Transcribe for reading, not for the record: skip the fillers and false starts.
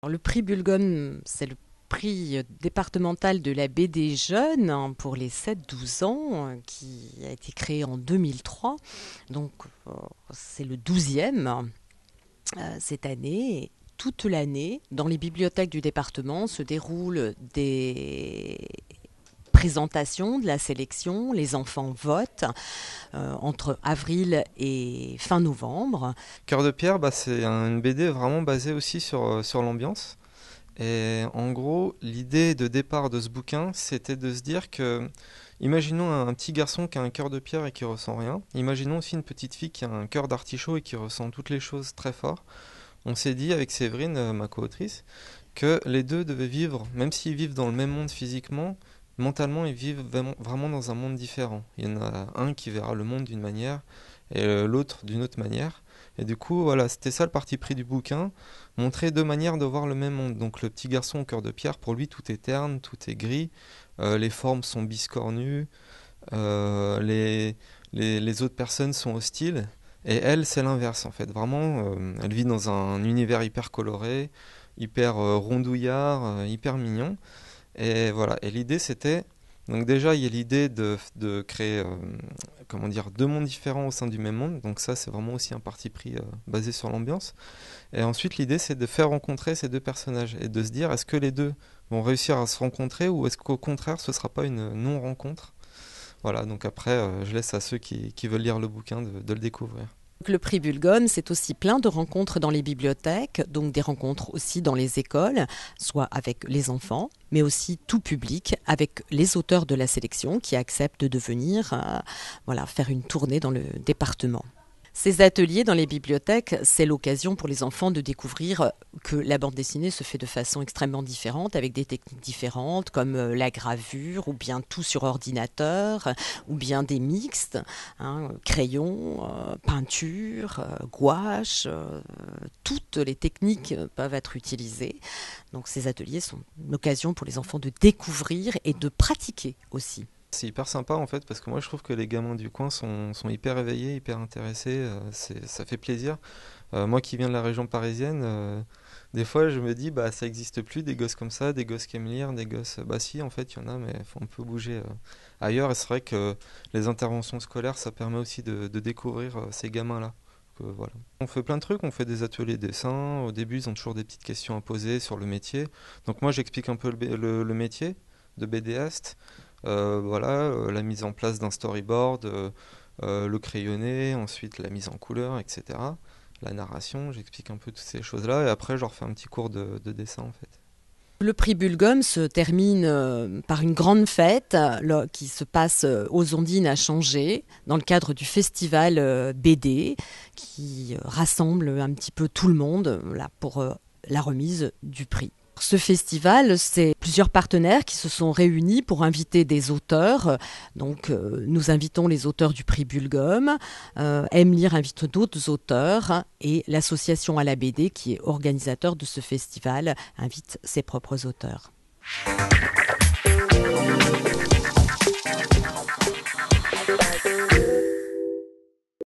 Alors, le prix Bulgum, c'est le prix départemental de la BD jeune pour les 7-12 ans qui a été créé en 2003. Donc c'est le 12e cette année. Toute l'année, dans les bibliothèques du département se déroulent des présentations de la sélection. Les enfants votent entre avril et fin novembre. Cœur de pierre, c'est une BD vraiment basée aussi sur l'ambiance. Et en gros, l'idée de départ de ce bouquin, c'était de se dire que, imaginons un petit garçon qui a un cœur de pierre et qui ressent rien. Imaginons aussi une petite fille qui a un cœur d'artichaut et qui ressent toutes les choses très fort. On s'est dit avec Séverine, ma co-autrice, que les deux devaient vivre, même s'ils vivent dans le même monde physiquement, mentalement ils vivent vraiment dans un monde différent. Il y en a un qui verra le monde d'une manière et l'autre d'une autre manière. Et du coup, voilà, c'était ça le parti pris du bouquin, montrer deux manières de voir le même monde. Donc le petit garçon au cœur de pierre, pour lui tout est terne, tout est gris, les formes sont biscornues, euh, les, les autres personnes sont hostiles. Et elle, c'est l'inverse en fait. Vraiment, elle vit dans un univers hyper coloré, hyper rondouillard, hyper mignon. Et voilà. Et l'idée, c'était. Donc, déjà, il y a l'idée de créer comment dire, deux mondes différents au sein du même monde. Donc, ça, c'est vraiment aussi un parti pris basé sur l'ambiance. Et ensuite, l'idée, c'est de faire rencontrer ces deux personnages et de se dire est-ce que les deux vont réussir à se rencontrer ou est-ce qu'au contraire, ce ne sera pas une non-rencontre. Voilà. Donc, après, je laisse à ceux qui veulent lire le bouquin de le découvrir. Le prix Bulgum, c'est aussi plein de rencontres dans les bibliothèques, donc des rencontres aussi dans les écoles, soit avec les enfants, mais aussi tout public, avec les auteurs de la sélection qui acceptent de venir faire une tournée dans le département. Ces ateliers dans les bibliothèques, c'est l'occasion pour les enfants de découvrir que la bande dessinée se fait de façon extrêmement différente, avec des techniques différentes, comme la gravure, ou bien tout sur ordinateur, ou bien des mixtes, crayon, peinture, gouache, toutes les techniques peuvent être utilisées. Donc ces ateliers sont une occasion pour les enfants de découvrir et de pratiquer aussi. C'est hyper sympa en fait parce que moi je trouve que les gamins du coin sont hyper éveillés, hyper intéressés, ça fait plaisir. Moi qui viens de la région parisienne, des fois je me dis bah ça existe plus des gosses comme ça, des gosses qui aiment lire, des gosses bah si en fait il y en a mais faut un peu bouger ailleurs et c'est vrai que les interventions scolaires ça permet aussi de découvrir ces gamins-là. Voilà. On fait plein de trucs, on fait des ateliers dessin, au début ils ont toujours des petites questions à poser sur le métier. Donc moi j'explique un peu le métier de BDiste. Voilà, la mise en place d'un storyboard, le crayonné, ensuite la mise en couleur, etc. La narration, j'explique un peu toutes ces choses-là et après je leur fais un petit cours de dessin en fait. Le prix Bulgum se termine par une grande fête qui se passe aux Ondines à Changé, dans le cadre du festival BD, qui rassemble un petit peu tout le monde pour la remise du prix. Ce festival, c'est plusieurs partenaires qui se sont réunis pour inviter des auteurs. Donc, nous invitons les auteurs du prix Bulgum. Aime Lire invite d'autres auteurs. Et l'association à la BD, qui est organisateur de ce festival, invite ses propres auteurs.